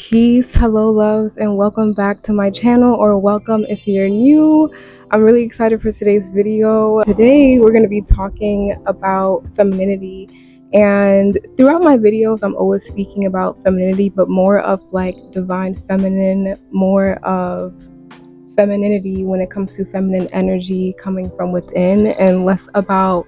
Peace, hello loves, and welcome back to my channel, or welcome if you're new. I'm really excited for today's video. Today we're going to be talking about femininity, and throughout my videos I'm always speaking about femininity, but more of like divine feminine, more of femininity when it comes to feminine energy coming from within, and less about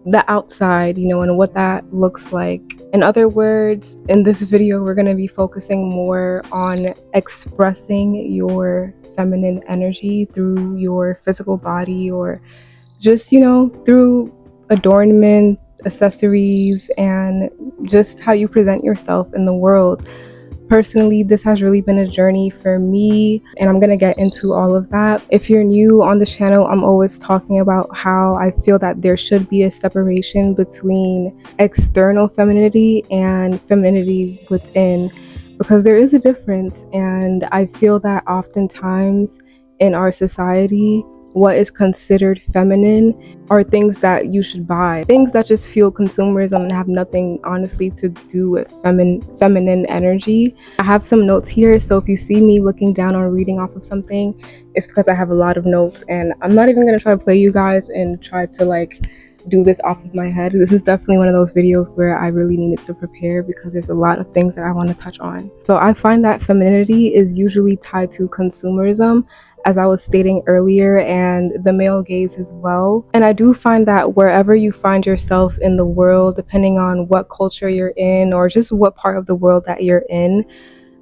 the outside, and what that looks like. In other words, in this video, we're going to be focusing more on expressing your feminine energy through your physical body, or just, through adornment, accessories, and just how you present yourself in the world. Personally, this has really been a journey for me, and I'm gonna get into all of that. If you're new on the channel, I'm always talking about how I feel that there should be a separation between external femininity and femininity within, because there is a difference. And I feel that oftentimes in our society, what is considered feminine are things that you should buy, things that just feel consumerism and have nothing honestly to do with feminine energy. I have some notes here, so if you see me looking down or reading off of something, it's because I have a lot of notes, and I'm not even going to try to play you guys and try to like do this off of my head. This is definitely one of those videos where I really needed to prepare, because there's a lot of things that I want to touch on. So I find that femininity is usually tied to consumerism, as I was stating earlier, and the male gaze as well. And I do find that wherever you find yourself in the world, depending on what culture you're in or just what part of the world that you're in,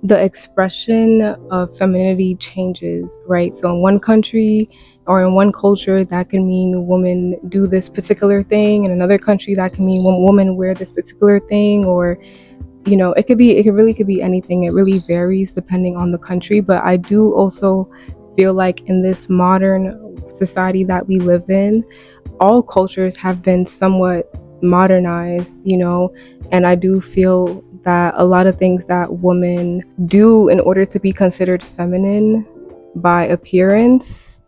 the expression of femininity changes, right? So in one country or in one culture, that can mean women do this particular thing. In another country, that can mean women wear this particular thing, or it could be anything. It really varies depending on the country. But I do also feel like in this modern society that we live in, all cultures have been somewhat modernized, and I do feel that a lot of things that women do in order to be considered feminine by appearance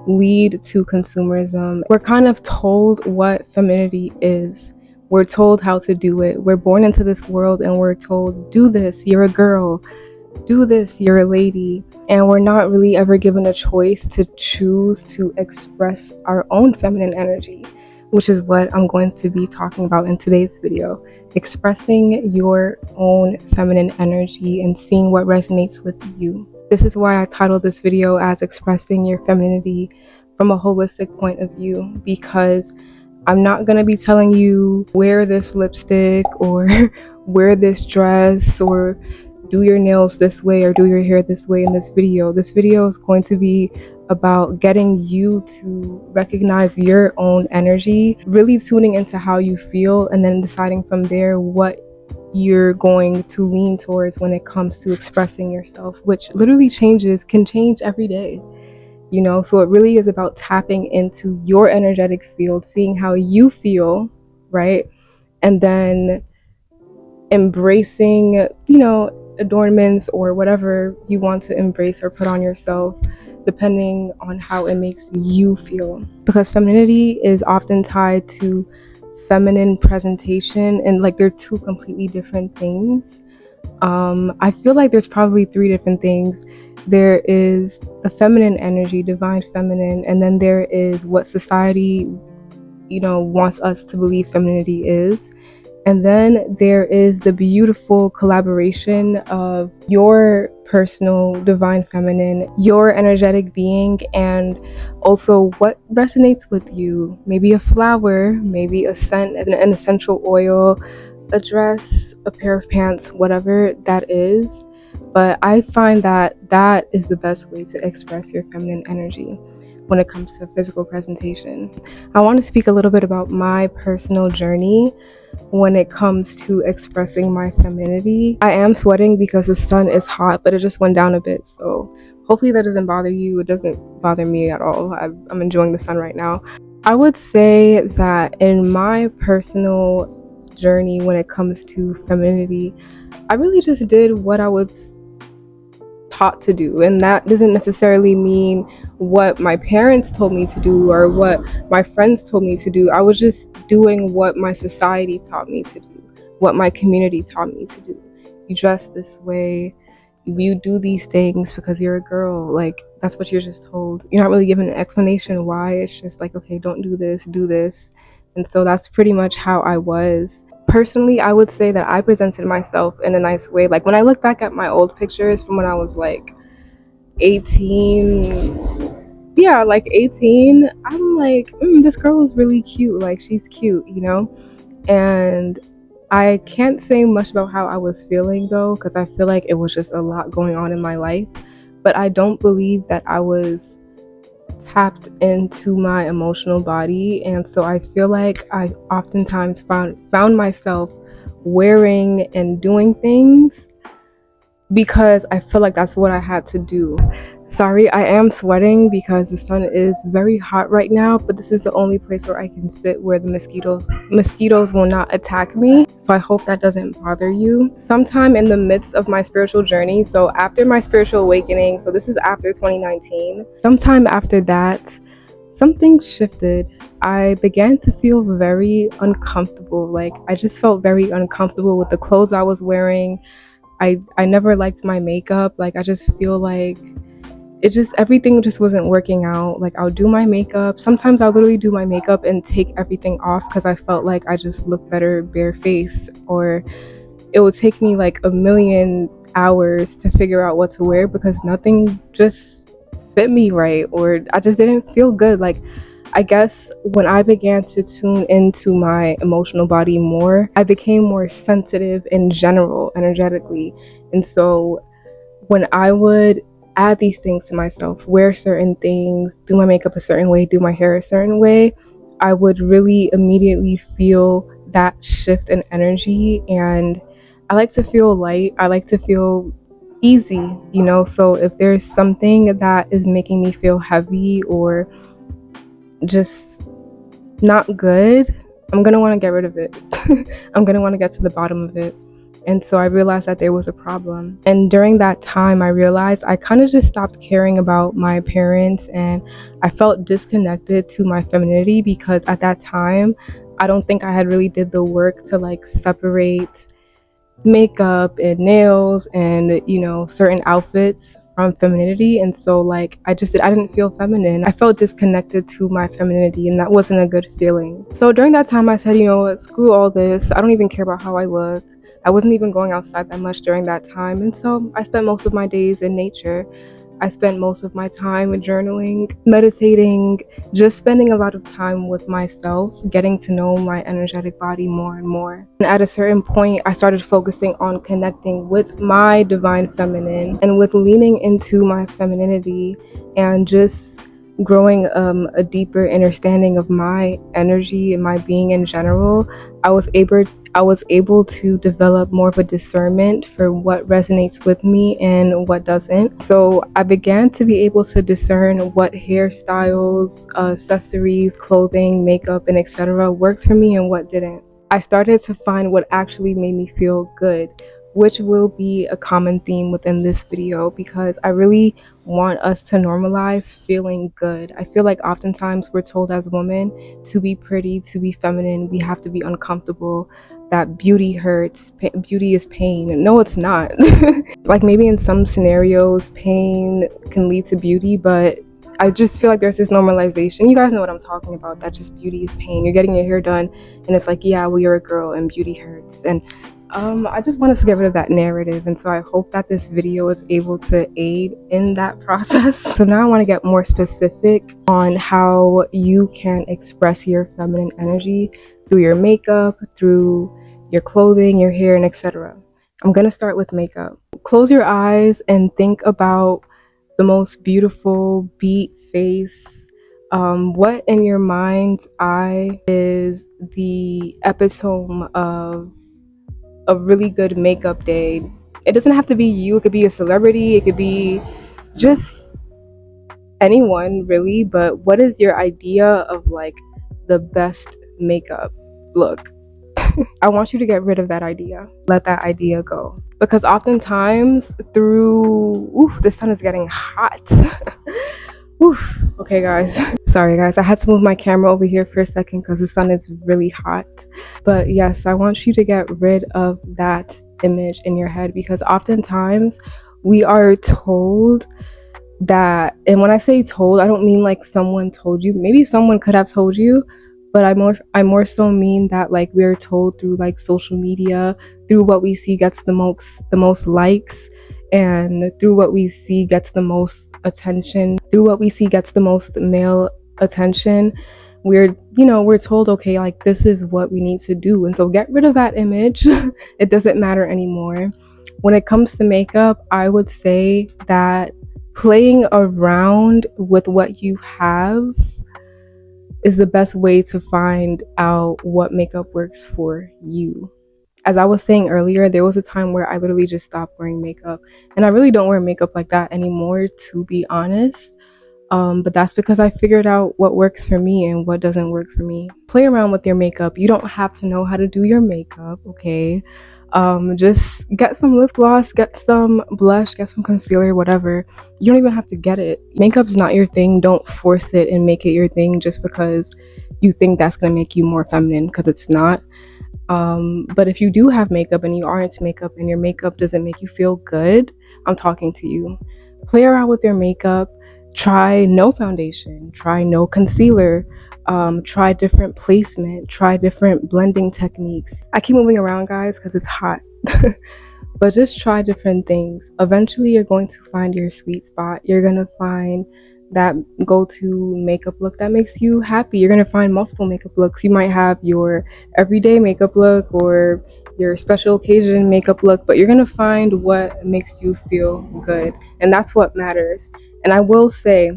lead to consumerism. We're kind of told what femininity is. We're told how to do it. We're born into this world and we're told, do this, you're a girl. Do this, you're a lady. And we're not really ever given a choice to choose to express our own feminine energy, which is what I'm going to be talking about in today's video. Expressing your own feminine energy and seeing what resonates with you. This is why I titled this video as Expressing Your Femininity from a Holistic Point of View, because I'm not going to be telling you wear this lipstick or wear this dress or do your nails this way or do your hair this way in this video. This video is going to be about getting you to recognize your own energy, really tuning into how you feel, and then deciding from there what you're going to lean towards when it comes to expressing yourself, which literally can change every day. So it really is about tapping into your energetic field, seeing how you feel, right? And then embracing, adornments or whatever you want to embrace or put on yourself, depending on how it makes you feel. Because femininity is often tied to feminine presentation, and like they're two completely different things. I feel like there's probably three different things. There is the feminine energy, divine feminine, and then there is what society, wants us to believe femininity is. And then there is the beautiful collaboration of your personal divine feminine, your energetic being, and also what resonates with you. Maybe a flower, maybe a scent, an essential oil, a dress, a pair of pants, whatever that is. But I find that that is the best way to express your feminine energy when it comes to physical presentation. I want to speak a little bit about my personal journey when it comes to expressing my femininity. I am sweating because the sun is hot, but it just went down a bit, so hopefully that doesn't bother you. It doesn't bother me at all. I'm enjoying the sun right now. I would say that in my personal journey when it comes to femininity, I really just did what I was taught to do, and that doesn't necessarily mean what my parents told me to do or what my friends told me to do. I was just doing what my society taught me to do, what my community taught me to do. You dress this way, you do these things because you're a girl. Like, that's what you're just told. You're not really given an explanation why. It's just like, okay, don't do this, do this. And so that's pretty much how I was. Personally, I would say that I presented myself in a nice way. Like, when I look back at my old pictures from when I was like 18, yeah, like 18, I'm like, this girl is really cute. Like, she's cute, you know? And I can't say much about how I was feeling though, because I feel like it was just a lot going on in my life. But I don't believe that I was tapped into my emotional body. And so I feel like I oftentimes found myself wearing and doing things because I feel like that's what I had to do. Sorry, I am sweating because the sun is very hot right now, but this is the only place where I can sit where the mosquitoes will not attack me. So I hope that doesn't bother you. Sometime in the midst of my spiritual journey, so after my spiritual awakening, so this is after 2019, sometime after that, something shifted. I began to feel very uncomfortable. Like, I just felt very uncomfortable with the clothes I was wearing. I never liked my makeup. Like, I just feel like everything just wasn't working out. Like, I'll do my makeup. Sometimes I'll literally do my makeup and take everything off because I felt like I just looked better barefaced, or it would take me like a million hours to figure out what to wear because nothing just fit me right, or I just didn't feel good. Like, I guess when I began to tune into my emotional body more, I became more sensitive in general, energetically. And so when I would add these things to myself, wear certain things, do my makeup a certain way, do my hair a certain way, I would really immediately feel that shift in energy. And I like to feel light. I like to feel easy, you know? So if there's something that is making me feel heavy or just not good, I'm gonna want to get rid of it. I'm gonna want to get to the bottom of it. And so I realized that there was a problem. And during that time, I realized I kind of just stopped caring about my appearance, and I felt disconnected to my femininity because at that time, I don't think I had really did the work to like separate makeup and nails and, you know, certain outfits from femininity. And so like I didn't feel feminine. I felt disconnected to my femininity, and that wasn't a good feeling. So during that time I said, you know what, screw all this. I don't even care about how I look. I wasn't even going outside that much during that time, and so I spent most of my days in nature. I spent most of my time journaling, meditating, just spending a lot of time with myself, getting to know my energetic body more and more. And at a certain point, I started focusing on connecting with my divine feminine and with leaning into my femininity and just growing a deeper understanding of my energy and my being in general. I was able to develop more of a discernment for what resonates with me and what doesn't. So I began to be able to discern what hairstyles, accessories, clothing, makeup, and etc. worked for me and what didn't. I started to find what actually made me feel good, which will be a common theme within this video because I really want us to normalize feeling good. I feel like oftentimes we're told as women to be pretty, to be feminine, we have to be uncomfortable, that beauty hurts, beauty is pain. No, it's not. Like, maybe in some scenarios pain can lead to beauty, but I just feel like there's this normalization. You guys know what I'm talking about, that just beauty is pain. You're getting your hair done and it's like, yeah, well, you're a girl and beauty hurts. And I just want us to get rid of that narrative, and so I hope that this video is able to aid in that process. So now I want to get more specific on how you can express your feminine energy through your makeup, through your clothing, your hair, and etc. I'm gonna start with makeup. Close your eyes and think about the most beautiful beat face. What in your mind's eye is the epitome of a really good makeup day? It doesn't have to be you. It could be a celebrity. It could be just anyone, really. But what is your idea of like the best makeup look? I want you to get rid of that idea. Let that idea go. Because oftentimes the sun is getting hot. Oof. Okay, guys. Sorry, guys. I had to move my camera over here for a second because the sun is really hot. But yes, I want you to get rid of that image in your head because oftentimes we are told that, and when I say told, I don't mean like someone told you. Maybe someone could have told you, but I more so mean that like we're told through like social media, through what we see gets the most likes, and through what we see gets the most attention, through what we see gets the most male attention. We're told, okay, like this is what we need to do, and so get rid of that image. It doesn't matter anymore. When it comes to makeup, I would say that playing around with what you have is the best way to find out what makeup works for you. As I was saying earlier, there was a time where I literally just stopped wearing makeup, and I really don't wear makeup like that anymore, to be honest. But that's because I figured out what works for me and what doesn't work for me. Play around with your makeup. You don't have to know how to do your makeup, okay? Just get some lip gloss, get some blush, get some concealer, whatever. You don't even have to get it. Makeup's not your thing. Don't force it and make it your thing just because you think that's gonna make you more feminine, because it's not. But if you do have makeup and you are into makeup and your makeup doesn't make you feel good, I'm talking to you. Play around with your makeup. Try no foundation, try no concealer, try different placement, try different blending techniques. I keep moving around, guys, because it's hot. But just try different things. Eventually, you're going to find your sweet spot. You're going to find that go-to makeup look that makes you happy. You're going to find multiple makeup looks. You might have your everyday makeup look or your special occasion makeup look, but you're going to find what makes you feel good. And that's what matters. And I will say,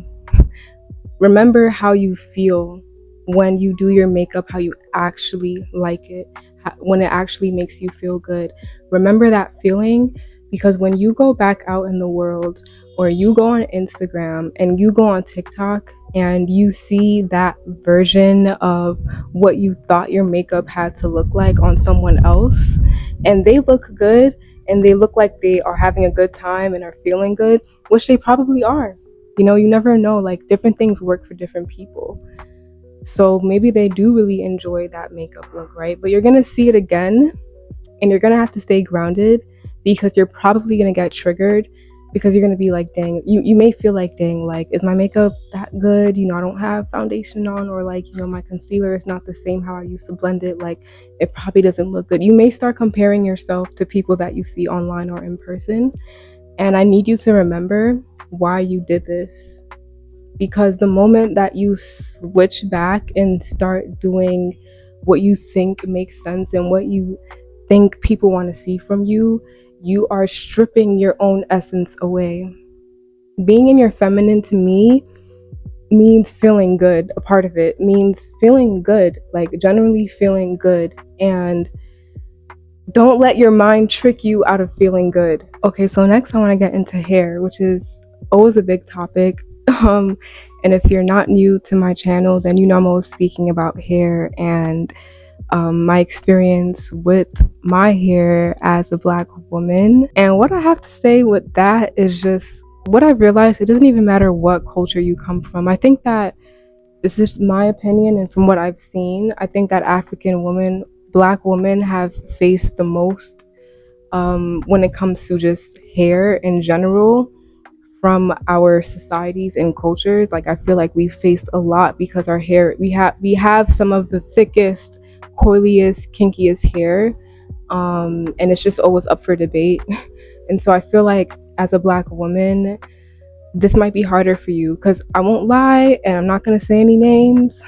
remember how you feel when you do your makeup, how you actually like it, when it actually makes you feel good. Remember that feeling, because when you go back out in the world, or you go on Instagram and you go on TikTok and you see that version of what you thought your makeup had to look like on someone else, and they look good and they look like they are having a good time and are feeling good, which they probably are. You never know, like different things work for different people. So maybe they do really enjoy that makeup look, right? But you're gonna see it again and you're gonna have to stay grounded, because you're probably gonna get triggered, because you're gonna be like, dang, you may feel like, dang, like, is my makeup that good? I don't have foundation on, or like, my concealer is not the same how I used to blend it. Like, it probably doesn't look good. You may start comparing yourself to people that you see online or in person. And I need you to remember why you did this. Because the moment that you switch back and start doing what you think makes sense and what you think people want to see from you, you are stripping your own essence away. Being in your feminine, to me, means feeling good. A part of it means feeling good, like generally feeling good. And don't let your mind trick you out of feeling good. Okay, so next I want to get into hair, which is always a big topic. And if you're not new to my channel, then I'm always speaking about hair and my experience with my hair as a Black woman. And what I have to say with that is just what I realized: it doesn't even matter what culture you come from. I think that this is my opinion, and from what I've seen, I think that African women, Black women, have faced the most when it comes to just hair in general from our societies and cultures. Like, I feel like we faced a lot because our hair, we have some of the thickest, coiliest, kinkiest hair, and it's just always up for debate. And so I feel like as a Black woman, this might be harder for you, because I won't lie, and I'm not going to say any names,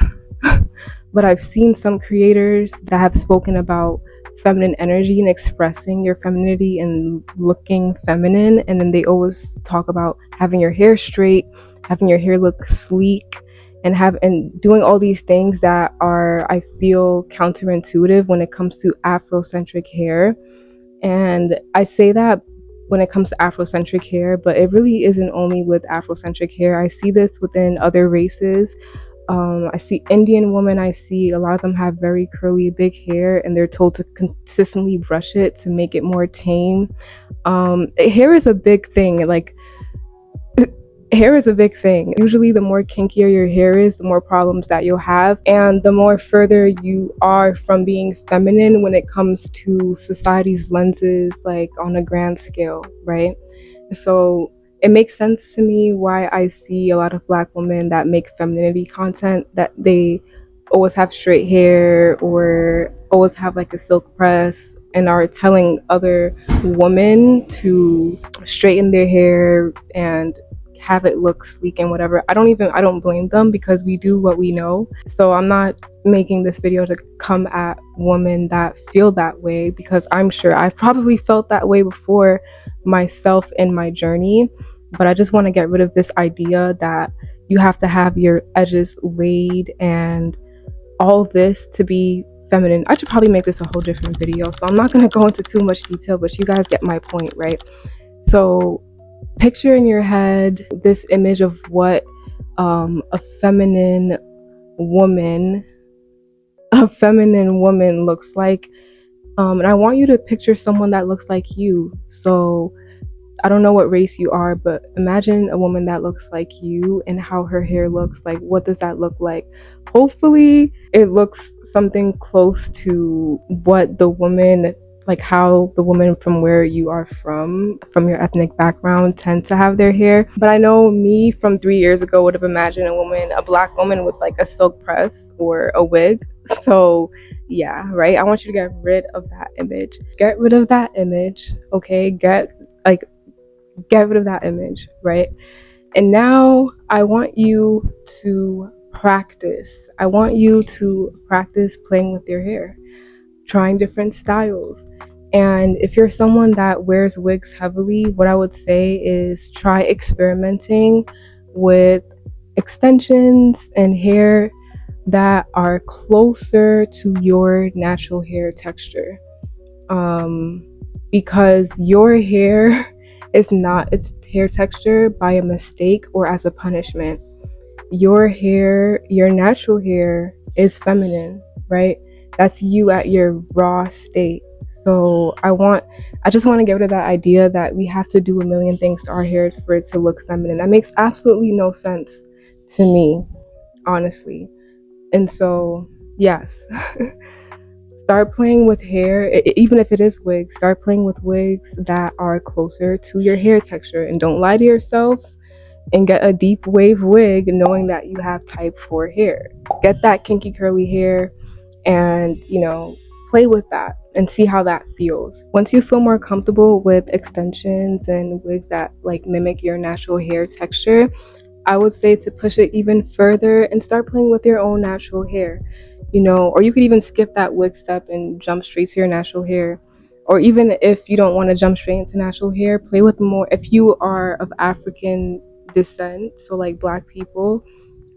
but I've seen some creators that have spoken about feminine energy and expressing your femininity and looking feminine, and then they always talk about having your hair straight, having your hair look sleek, and doing all these things that are, I feel, counterintuitive when it comes to Afrocentric hair. And I say that when it comes to Afrocentric hair, but it really isn't only with Afrocentric hair. I see this within other races. I see Indian women, I see a lot of them have very curly, big hair, and they're told to consistently brush it to make it more tame. Hair is a big thing. Like, hair is a big thing. Usually, the more kinkier your hair is, the more problems that you'll have, and the more further you are from being feminine when it comes to society's lenses, like on a grand scale, right? So it makes sense to me why I see a lot of Black women that make femininity content, that they always have straight hair or always have like a silk press and are telling other women to straighten their hair and have it look sleek and whatever. I don't blame them, because we do what we know. So I'm not making this video to come at women that feel that way, because I'm sure I've probably felt that way before myself in my journey. But I just want to get rid of this idea that you have to have your edges laid and all this to be feminine. I should probably make this a whole different video, so I'm not going to go into too much detail, but you guys get my point, right? So picture in your head this image of what a feminine woman looks like, and I want you to picture someone that looks like you. So I don't know what race you are, but imagine a woman that looks like you and how her hair looks. Like, what does that look like? Hopefully it looks something close to what the woman, like how the women from where you are from your ethnic background, tend to have their hair. But I know me from 3 years ago would have imagined a Black woman with like a silk press or a wig. So yeah, right? I want you to get rid of that image. Get rid of that image, okay? Get rid of that image, right? And now I want you to practice. I want you to practice playing with your hair, trying different styles. And if you're someone that wears wigs heavily, what I would say is try experimenting with extensions and hair that are closer to your natural hair texture. Because your hair is not its hair texture by a mistake or as a punishment. Your hair, your natural hair, is feminine, right? That's you at your raw state. So I just want to get rid of that idea that we have to do a million things to our hair for it to look feminine. That makes absolutely no sense to me, honestly. And so, yes. Start playing with hair, even if it is wigs. Start playing with wigs that are closer to your hair texture, and don't lie to yourself and get a deep wave wig knowing that you have type 4 hair. Get that kinky curly hair and, play with that and see how that feels. Once you feel more comfortable with extensions and wigs that like mimic your natural hair texture, I would say to push it even further and start playing with your own natural hair, or you could even skip that wig step and jump straight to your natural hair. Or even if you don't want to jump straight into natural hair, play with more. If you are of African descent, so like Black people,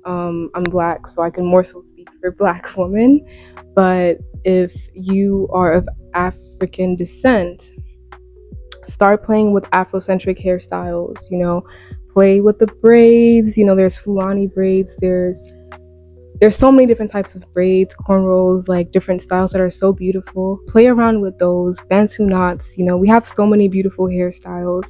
I'm Black, so I can more so speak for Black women. But if you are of African descent, start playing with Afrocentric hairstyles, play with the braids. There's Fulani braids, there's so many different types of braids, cornrows, like different styles that are so beautiful. Play around with those. Bantu knots, we have so many beautiful hairstyles.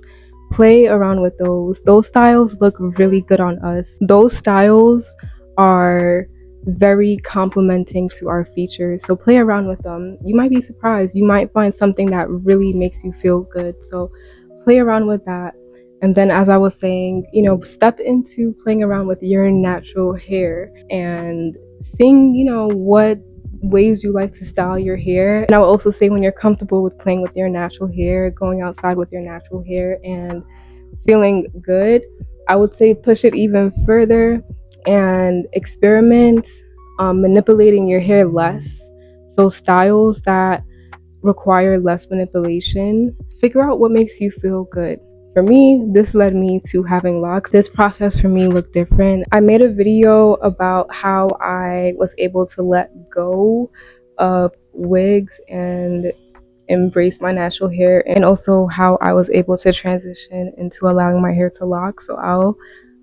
Play around with those. Those styles look really good on us. Those styles are very complementing to our features. So play around with them. You might be surprised. You might find something that really makes you feel good. So play around with that. And then, as I was saying, step into playing around with your natural hair and seeing, what ways you like to style your hair. And I will also say, when you're comfortable with playing with your natural hair, going outside with your natural hair and feeling good, I would say push it even further and experiment manipulating your hair less. So styles that require less manipulation. Figure out what makes you feel good. For me, this led me to having locks. This process for me looked different. I made a video about how I was able to let go of wigs and embrace my natural hair, and also how I was able to transition into allowing my hair to lock. So I'll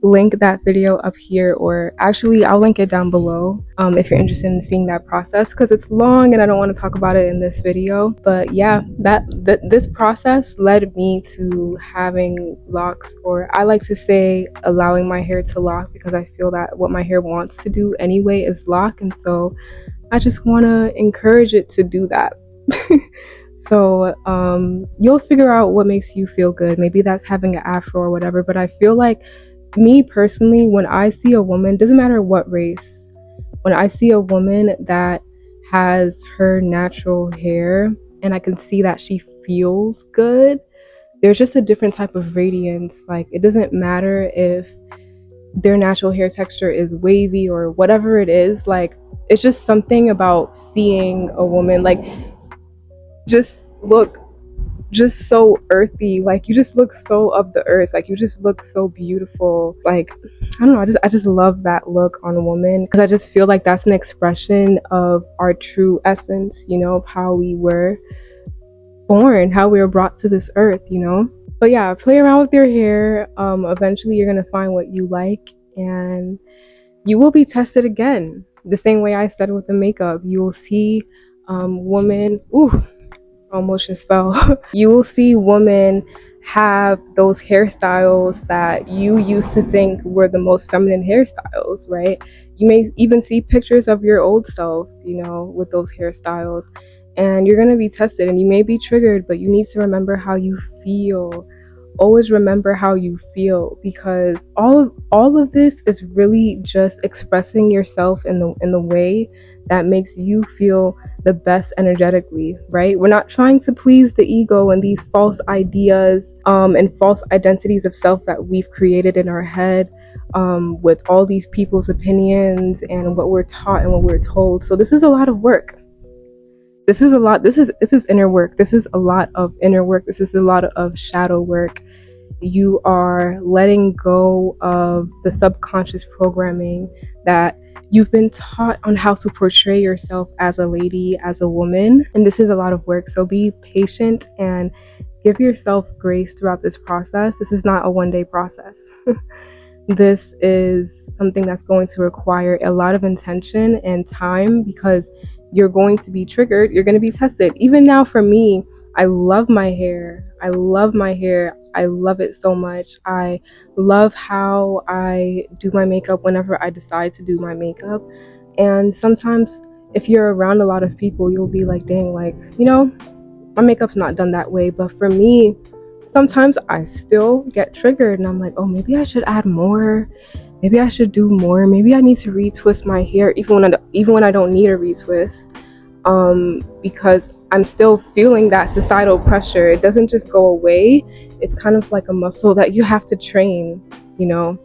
link that video up here, or actually I'll link it down below if you're interested in seeing that process, because it's long and I don't want to talk about it in this video. But yeah, this process led me to having locks, or I like to say allowing my hair to lock, because I feel that what my hair wants to do anyway is lock, and so I just want to encourage it to do that. So you'll figure out what makes you feel good. Maybe that's having an afro or whatever. But I feel like, me personally, when I see a woman, doesn't matter what race, when I see a woman that has her natural hair and I can see that she feels good, there's just a different type of radiance. Like, it doesn't matter if their natural hair texture is wavy or whatever it is. Like, it's just something about seeing a woman like just look just so earthy. Like, you just look so of the earth. Like, you just look so beautiful. Like, I don't know, I just love that look on a woman, because I just feel like that's an expression of our true essence, of how we were born, how we were brought to this earth. But yeah, play around with your hair. Eventually you're gonna find what you like, and you will be tested again. The same way I said with the makeup, you will see women. Ooh, almost just fell. You will see women have those hairstyles that you used to think were the most feminine hairstyles, right? You may even see pictures of your old self, with those hairstyles, and you're going to be tested and you may be triggered, but you need to remember how you feel. Always remember how you feel, because all of this is really just expressing yourself in the way that makes you feel the best energetically, right? We're not trying to please the ego and these false ideas and false identities of self that we've created in our head, with all these people's opinions and what we're taught and what we're told. So this is a lot of work. This is inner work. This is a lot of inner work. This is a lot of shadow work. You are letting go of the subconscious programming that you've been taught on how to portray yourself as a lady, as a woman. And this is a lot of work. So be patient and give yourself grace throughout this process. This is not a one-day process. This is something that's going to require a lot of intention and time, because you're going to be triggered. You're going to be tested. Even now, for me, I love my hair. I love my hair. I love it so much. I love how I do my makeup whenever I decide to do my makeup. And sometimes, if you're around a lot of people, you'll be like, dang, like, my makeup's not done that way. But for me, sometimes I still get triggered and I'm like, oh, maybe I should add more. Maybe I should do more. Maybe I need to retwist my hair even when I don't need a retwist. Because I'm still feeling that societal pressure. It doesn't just go away. It's kind of like a muscle that you have to train, you know.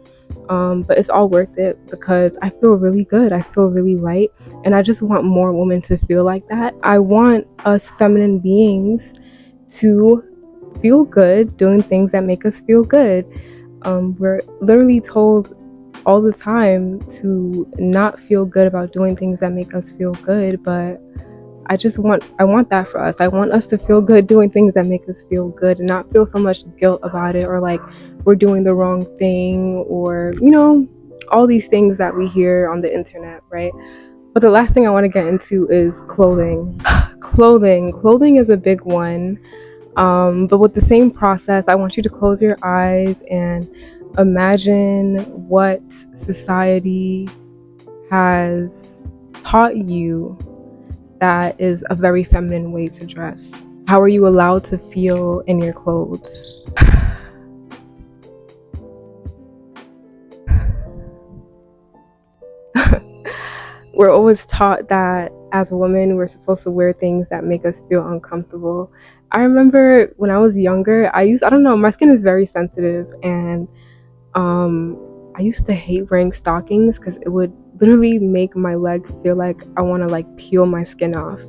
But it's all worth it, because I feel really good. I feel really light, and I just want more women to feel like that. I want us feminine beings to feel good doing things that make us feel good. We're literally told all the time to not feel good about doing things that make us feel good, but I want that for us. I want us to feel good doing things that make us feel good and not feel so much guilt about it, or like we're doing the wrong thing, or all these things that we hear on the internet, right? But the last thing I want to get into is clothing. Clothing is a big one. But with the same process, I want you to close your eyes and imagine what society has taught you that is a very feminine way to dress. How are you allowed to feel in your clothes? We're always taught that as women, we're supposed to wear things that make us feel uncomfortable. I remember when I was younger, I don't know, my skin is very sensitive, and I used to hate wearing stockings because it would literally make my leg feel like I want to like peel my skin off.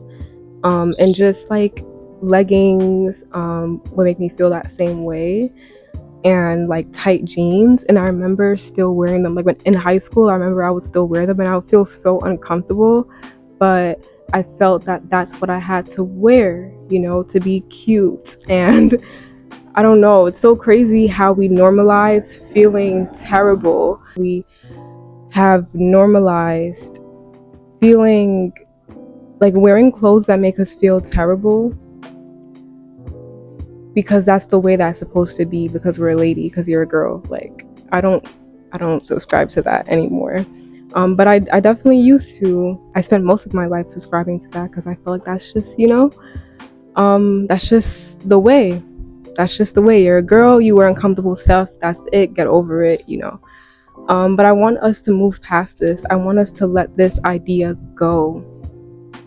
And just like leggings would make me feel that same way, and like tight jeans. And I remember still wearing them. Like when in high school, I remember I would still wear them and I would feel so uncomfortable, but I felt that that's what I had to wear, to be cute. And I don't know, it's so crazy how we normalize feeling terrible. We have normalized feeling like wearing clothes that make us feel terrible, because that's the way that's supposed to be, because we're a lady, because you're a girl. Like, I don't subscribe to that anymore. But I definitely used to. I spent most of my life subscribing to that because I feel like that's just, That's just the way. That's just the way. You're a girl, you wear uncomfortable stuff, that's it, get over it, you know. But I want us to move past this. I want us to let this idea go.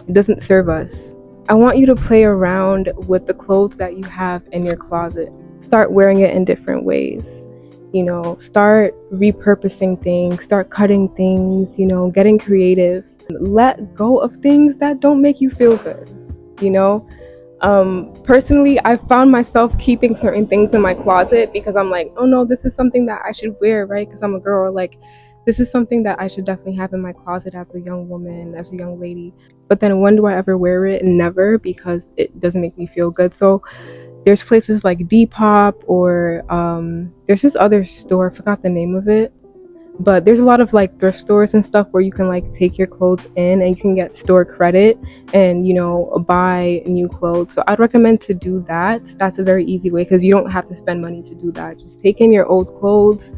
It doesn't serve us. I want you to play around with the clothes that you have in your closet. Start wearing it in different ways. You know, start repurposing things, start cutting things, you know, getting creative. Let go of things that don't make you feel good, you know? Personally, I found myself keeping certain things in my closet because I'm like, oh no, this is something that I should wear, right? Because I'm a girl. Like, this is something that I should definitely have in my closet as a young woman, as a young lady. But then when do I ever wear it? Never, because it doesn't make me feel good. So there's places like Depop, or there's this other store, I forgot the name of it, but there's a lot of like thrift stores and stuff where you can like take your clothes in and you can get store credit and, you know, buy new clothes. So I'd recommend to do that. That's a very easy way because you don't have to spend money to do that. Just take in your old clothes.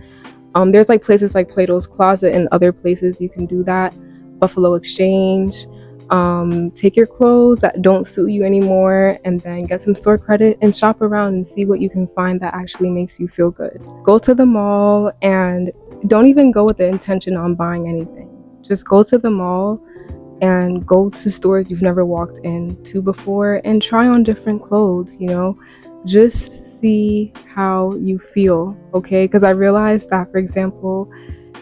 There's like places like Plato's Closet and other places you can do that. Buffalo Exchange. Take your clothes that don't suit you anymore and then get some store credit and shop around and see what you can find that actually makes you feel good. Go to the mall and don't even go with the intention on buying anything. Just go to the mall and go to stores you've never walked into before and try on different clothes, you know, just see how you feel, okay? Because I realized that, for example,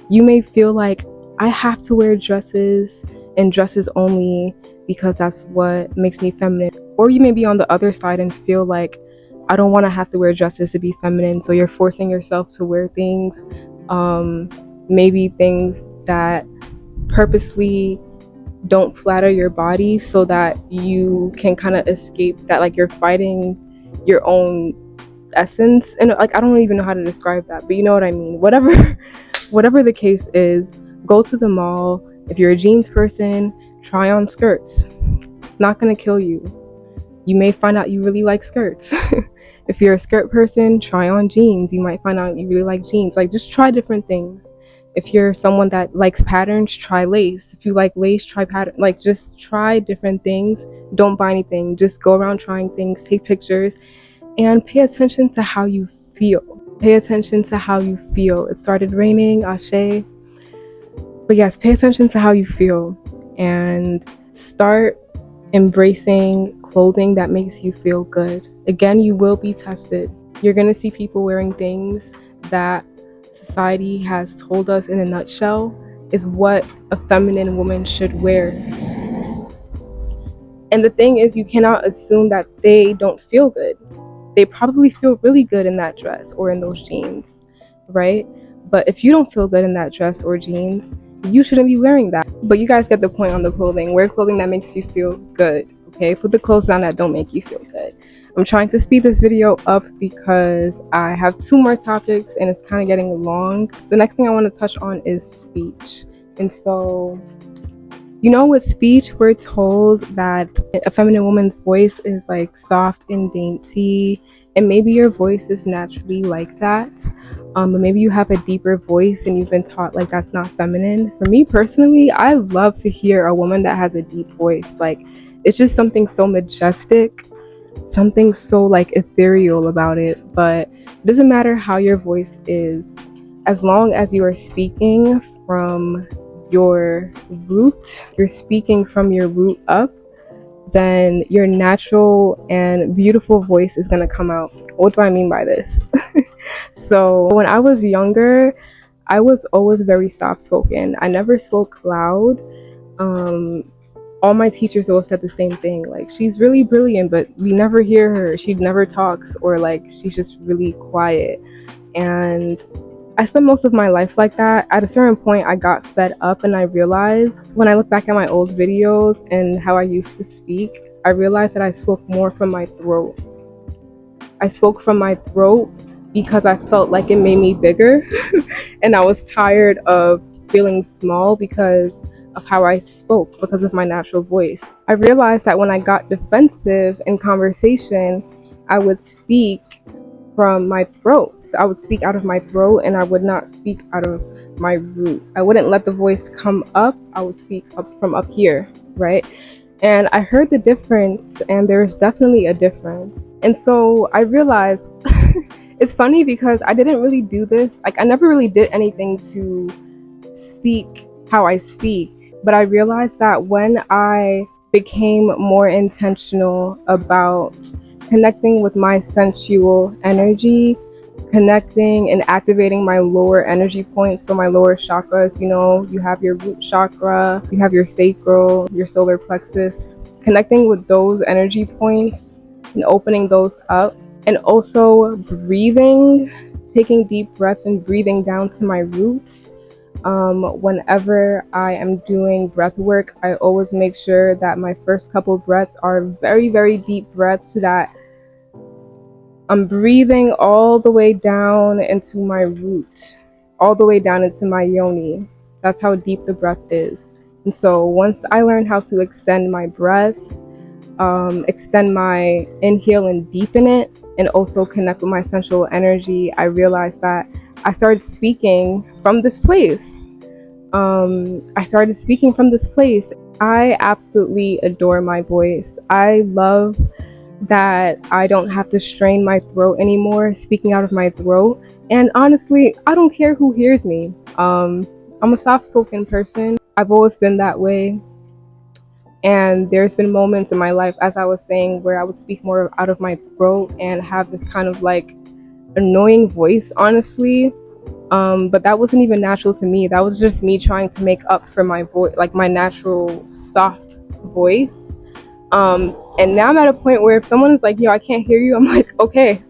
you may feel like I have to wear dresses and dresses only because that's what makes me feminine. Or you may be on the other side and feel like I don't want to have to wear dresses to be feminine. So you're forcing yourself to wear things, maybe things that purposely don't flatter your body so that you can kind of escape that, like you're fighting your own essence. And like, I don't even know how to describe that, but you know what I mean. Whatever the case is, go to the mall. If you're a jeans person, try on skirts. It's not going to kill you. You may find out you really like skirts. If you're a skirt person, try on jeans. You might find out you really like jeans. Like, just try different things. If you're someone that likes patterns, try lace. If you like lace, try pattern. Like, just try different things. Don't buy anything. Just go around trying things, take pictures, and pay attention to how you feel. Pay attention to how you feel. It started raining, Ashe. But yes, pay attention to how you feel and start embracing clothing that makes you feel good. Again, you will be tested. You're going to see people wearing things that society has told us in a nutshell is what a feminine woman should wear. And the thing is, you cannot assume that they don't feel good. They probably feel really good in that dress or in those jeans, right? But if you don't feel good in that dress or jeans, you shouldn't be wearing that. But you guys get the point on the clothing. Wear clothing that makes you feel good, okay? Put the clothes down that don't make you feel good. I'm trying to speed this video up because I have 2 more topics and it's kind of getting long. The next thing I want to touch on is speech. And so, you know, with speech, we're told that a feminine woman's voice is like soft and dainty, and maybe your voice is naturally like that. But maybe you have a deeper voice and you've been taught like that's not feminine. For me personally, I love to hear a woman that has a deep voice. Like, it's just something so majestic, something so like ethereal about it. But it doesn't matter how your voice is, as long as you are speaking from your root, you're speaking from your root up, then your natural and beautiful voice is going to come out. What do I mean by this? So when I was younger, I was always very soft spoken. I never spoke loud. All my teachers always said the same thing, like, she's really brilliant, but we never hear her. She never talks, or like, she's just really quiet. And I spent most of my life like that. At a certain point, I got fed up and I realized, when I look back at my old videos and how I used to speak, I realized that I spoke more from my throat. I spoke from my throat because I felt like it made me bigger and I was tired of feeling small because of how I spoke, because of my natural voice. I realized that when I got defensive in conversation, I would speak from my throat. So I would speak out of my throat and I would not speak out of my root. I wouldn't let the voice come up. I would speak up from up here, right? And I heard the difference, and there's definitely a difference. And so I realized it's funny because I didn't really do this. Like, I never really did anything to speak how I speak. But I realized that when I became more intentional about connecting with my sensual energy, connecting and activating my lower energy points. So my lower chakras, you have your root chakra, you have your sacral, your solar plexus. Connecting with those energy points and opening those up, and also breathing, taking deep breaths and breathing down to my root. Whenever I am doing breath work, I always make sure that my first couple breaths are very, very deep breaths so that I'm breathing all the way down into my root, all the way down into my yoni. That's how deep the breath is. And so once I learned how to extend my breath, extend my inhale and deepen it, and also connect with my sensual energy, I realized that I started speaking from this place. I started speaking from this place. I absolutely adore my voice. I love that I don't have to strain my throat anymore, speaking out of my throat. And honestly, I don't care who hears me. I'm a soft-spoken person. I've always been that way. And there's been moments in my life, as I was saying, where I would speak more out of my throat and have this kind of like annoying voice, honestly. But that wasn't even natural to me. That was just me trying to make up for my voice, like my natural soft voice. And now I'm at a point where if someone is like, yo, I can't hear you, I'm like, okay,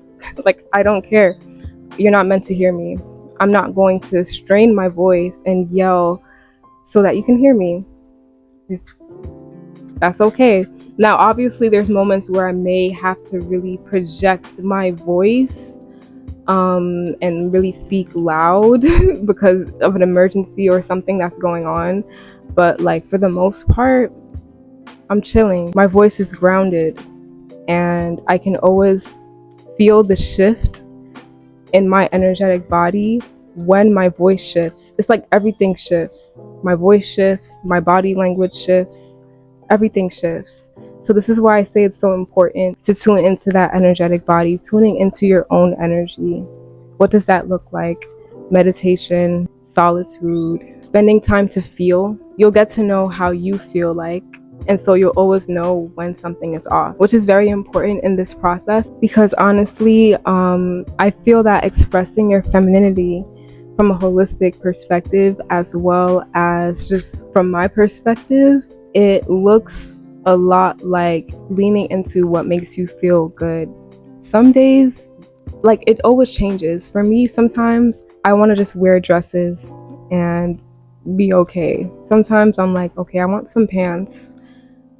like, I don't care. You're not meant to hear me. I'm not going to strain my voice and yell so that you can hear me. That's okay. Now, obviously, there's moments where I may have to really project my voice and really speak loud because of an emergency or something that's going on. But like for the most part, I'm chilling. My voice is grounded and I can always feel the shift in my energetic body when my voice shifts. It's like everything shifts. My voice shifts, my body language shifts, everything shifts. So this is why I say it's so important to tune into that energetic body, tuning into your own energy. What does that look like? Meditation, solitude, spending time to feel. You'll get to know how you feel like. And so you'll always know when something is off, which is very important in this process because honestly, I feel that expressing your femininity from a holistic perspective, as well as just from my perspective, it looks a lot like leaning into what makes you feel good. Some days, like, it always changes. For me, sometimes I want to just wear dresses and be okay. Sometimes I'm like, okay, I want some pants.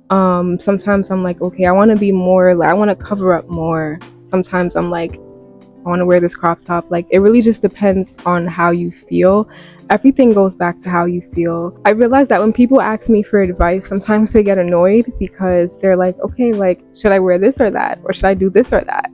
Sometimes I'm like, okay, I want to be more, like, I want to cover up more. Sometimes I'm like, I want to wear this crop top. Like, it really just depends on how you feel. Everything goes back to how you feel. I realize that when people ask me for advice, sometimes they get annoyed because they're like, okay, like, should I wear this or that? Or should I do this or that?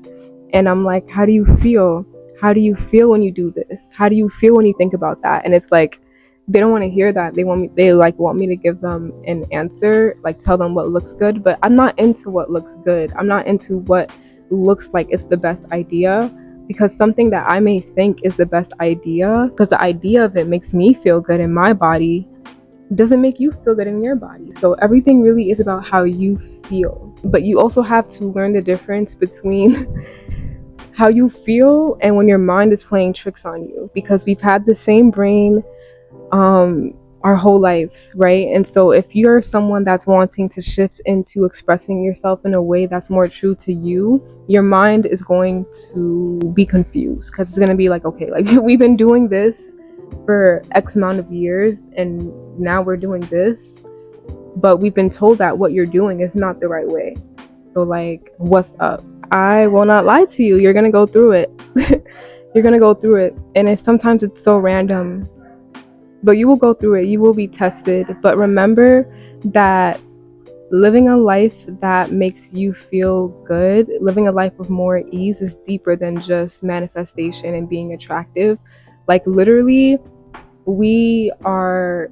And I'm like, how do you feel? How do you feel when you do this? How do you feel when you think about that? And it's like, they don't want to hear that. They want me to give them an answer, like tell them what looks good, but I'm not into what looks good. I'm not into what looks like it's the best idea, because something that I may think is the best idea, because the idea of it makes me feel good in my body, doesn't make you feel good in your body. So everything really is about how you feel. But you also have to learn the difference between how you feel and when your mind is playing tricks on you, because we've had the same brain our whole lives, right? And so if you're someone that's wanting to shift into expressing yourself in a way that's more true to you, your mind is going to be confused, because it's going to be like, okay, like we've been doing this for X amount of years and now we're doing this, but we've been told that what you're doing is not the right way. So like, what's up? I will not lie to you. You're going to go through it. You're going to go through it. And sometimes it's so random, but you will go through it. You will be tested. But remember that living a life that makes you feel good, living a life of more ease, is deeper than just manifestation and being attractive. Like, literally, we are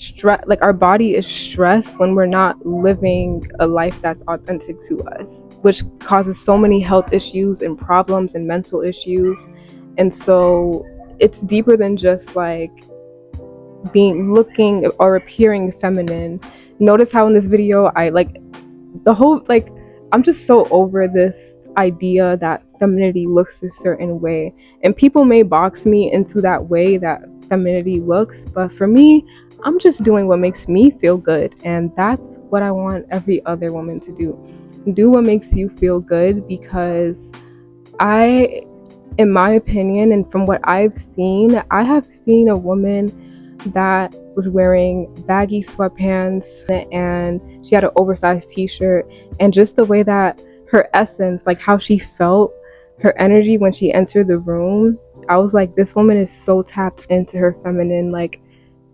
stress, like our body is stressed when we're not living a life that's authentic to us, which causes so many health issues and problems and mental issues. And so it's deeper than just like being looking or appearing feminine. Notice how in this video I like the whole like I'm just so over this idea that femininity looks a certain way, and people may box me into that way that femininity looks, but for me, I'm just doing what makes me feel good, and that's what I want every other woman to do what makes you feel good. Because I, in my opinion, and from what I have seen a woman that was wearing baggy sweatpants and she had an oversized t-shirt, and just the way that her essence, like how she felt, her energy when she entered the room, I was like, this woman is so tapped into her feminine. Like,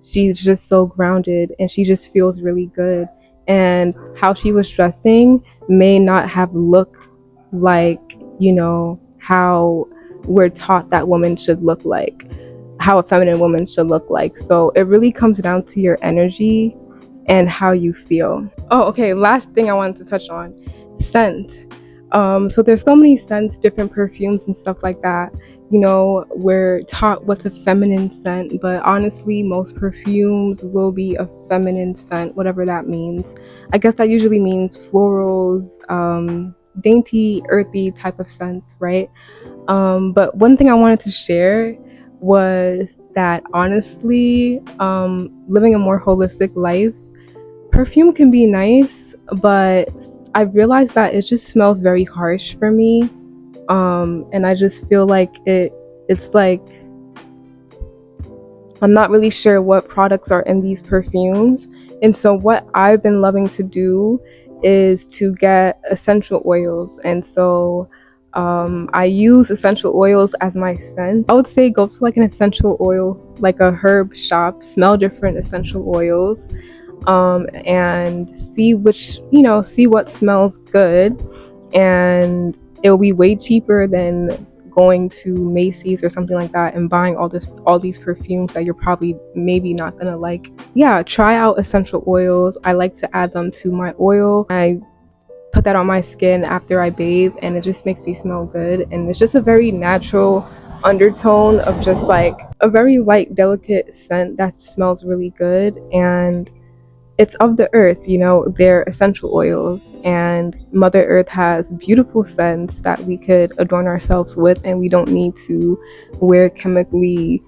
she's just so grounded and she just feels really good. And how she was dressing may not have looked like, you know, how we're taught that women should look like, how a feminine woman should look like. So it really comes down to your energy and how you feel. Oh, okay. Last thing I wanted to touch on, scent. So there's so many scents, different perfumes and stuff like that. You know, we're taught what's a feminine scent, but honestly, most perfumes will be a feminine scent, whatever that means. I guess that usually means florals, dainty, earthy type of scents, right? But one thing I wanted to share was that honestly, living a more holistic life, perfume can be nice, but I realized that it just smells very harsh for me. And I just feel like it's like I'm not really sure what products are in these perfumes. And so what I've been loving to do is to get essential oils. And so I use essential oils as my scent. I would say go to like an essential oil, like a herb shop, smell different essential oils, and see which, see what smells good. And it'll be way cheaper than going to Macy's or something like that and buying all these perfumes that you're probably maybe not gonna like. Yeah, try out essential oils. I like to add them to my oil. I put that on my skin after I bathe, and it just makes me smell good. And it's just a very natural undertone of just like a very light, delicate scent that smells really good. And it's of the earth, they're essential oils, and Mother Earth has beautiful scents that we could adorn ourselves with, and we don't need to wear chemically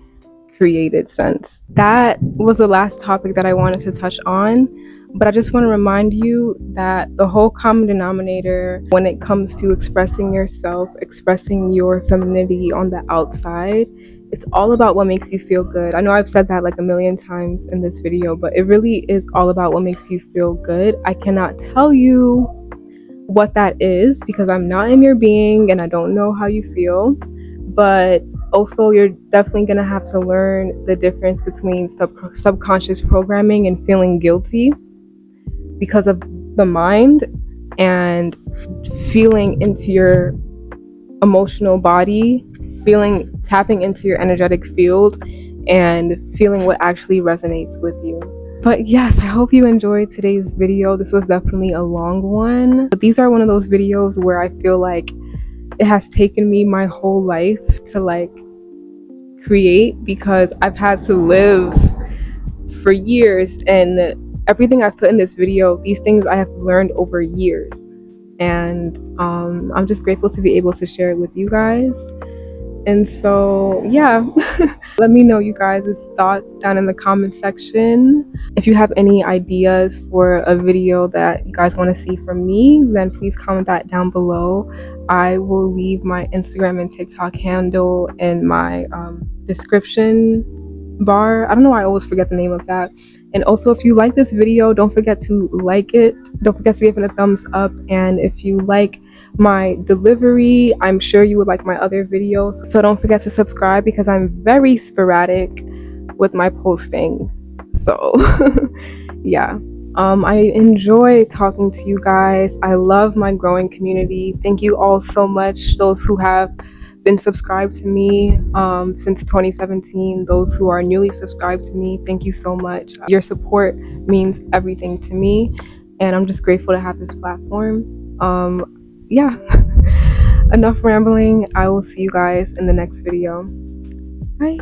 created scents. That was the last topic that I wanted to touch on, but I just want to remind you that the whole common denominator when it comes to expressing yourself, expressing your femininity on the outside, it's all about what makes you feel good. I know I've said that like a million times in this video, but it really is all about what makes you feel good. I cannot tell you what that is because I'm not in your being and I don't know how you feel. But also, you're definitely going to have to learn the difference between subconscious programming and feeling guilty because of the mind, and feeling into your emotional body, tapping into your energetic field and feeling what actually resonates with you. But yes, I hope you enjoyed today's video. This was definitely a long one, but these are one of those videos where I feel like it has taken me my whole life to like create, because I've had to live for years, and everything I've put in this video, these things I have learned over years. And I'm just grateful to be able to share it with you guys. And so, yeah, let me know you guys' thoughts down in the comment section. If you have any ideas for a video that you guys want to see from me, then please comment that down below. I will leave my Instagram and TikTok handle in my description bar. I don't know why I always forget the name of that. And also, if you like this video, don't forget to like it. Don't forget to give it a thumbs up. And if you like my delivery, I'm sure you would like my other videos. So don't forget to subscribe because I'm very sporadic with my posting. So yeah. I enjoy talking to you guys. I love my growing community. Thank you all so much, those who have been subscribed to me since 2017, those who are newly subscribed to me, thank you so much. Your support means everything to me, and I'm just grateful to have this platform. Yeah, enough rambling. I will see you guys in the next video. Bye.